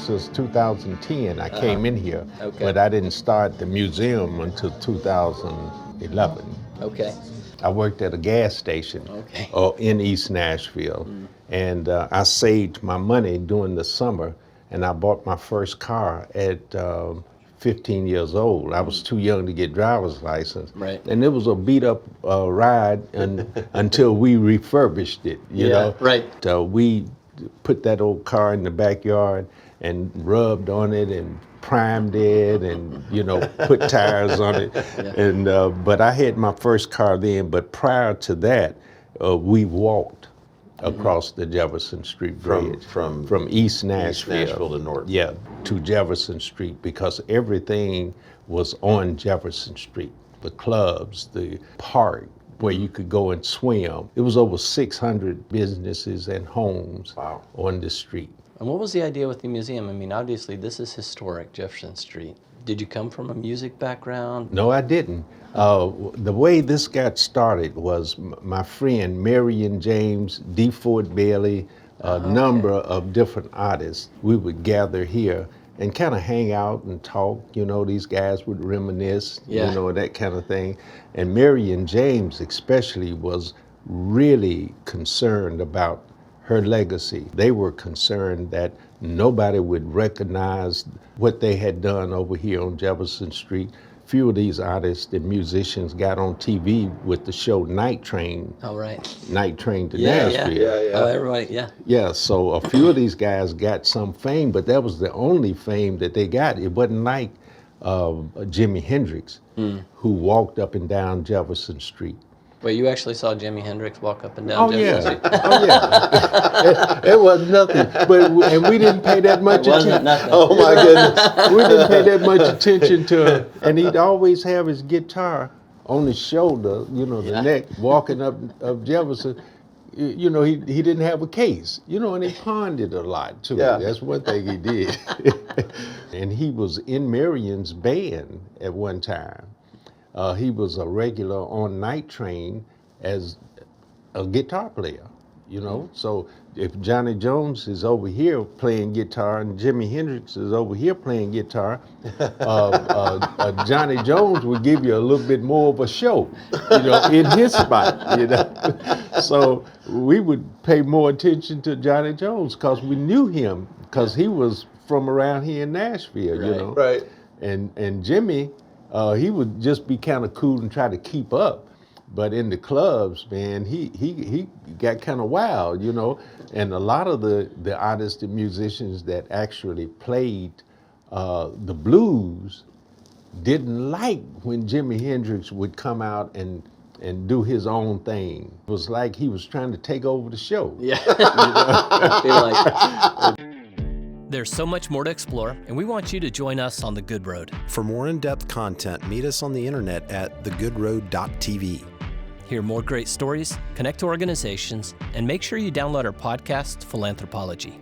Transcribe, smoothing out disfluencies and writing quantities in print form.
since 2010. I came in here, Okay. but I didn't start the museum until 2011. Okay. I worked at a gas station in East Nashville, and I saved my money during the summer, and I bought my first car at 15 years old. I was too young to get driver's license, Right. and it was a beat-up ride until we refurbished it. You know, right. We put that old car in the backyard and rubbed on it and primed it and put tires on it. And but I had my first car then, but prior to that we walked across the Jefferson Street Bridge from East Nashville to North. Yeah, to Jefferson Street, because everything was on Jefferson Street. The clubs, the park where you could go and swim. It was over 600 businesses and homes on the street. And what was the idea with the museum? I mean, obviously this is historic, Jefferson Street. Did you come from a music background? No, I didn't. The way this got started was my friend Marion James, D. Ford Bailey, a number of different artists. We would gather here and kind of hang out and talk. These guys would reminisce, that kind of thing. And Marion James especially was really concerned about her legacy. They were concerned that nobody would recognize what they had done over here on Jefferson Street. Few of these artists and musicians got on TV with the show Night Train. Oh, right. Night Train to Nashville. Yeah. Oh, everybody, Yeah, so a few of these guys got some fame, but that was the only fame that they got. It wasn't like Jimi Hendrix, who walked up and down Jefferson Street. Wait, you actually saw Jimi Hendrix walk up and down Jefferson Street? Oh, yeah. It was nothing, and we didn't pay that much attention. Nothing. Oh, my goodness. We didn't pay that much attention to it. And he'd always have his guitar on his shoulder, the neck, walking up Jefferson. He didn't have a case, and he pawned it a lot, too. Yeah. That's one thing he did. And he was in Marion's band at one time. He was a regular on Night Train as a guitar player, So if Johnny Jones is over here playing guitar and Jimi Hendrix is over here playing guitar, Johnny Jones would give you a little bit more of a show, in his spot, So we would pay more attention to Johnny Jones because we knew him, because he was from around here in Nashville, Right. And Jimmy, he would just be kind of cool and try to keep up. But in the clubs, man, he got kind of wild, And a lot of the artists and musicians that actually played the blues didn't like when Jimi Hendrix would come out and do his own thing. It was like he was trying to take over the show. Yeah. I feel like... There's so much more to explore, and we want you to join us on The Good Road. For more in-depth content, meet us on the internet at thegoodroad.tv. Hear more great stories, connect to organizations, and make sure you download our podcast, Philanthropology.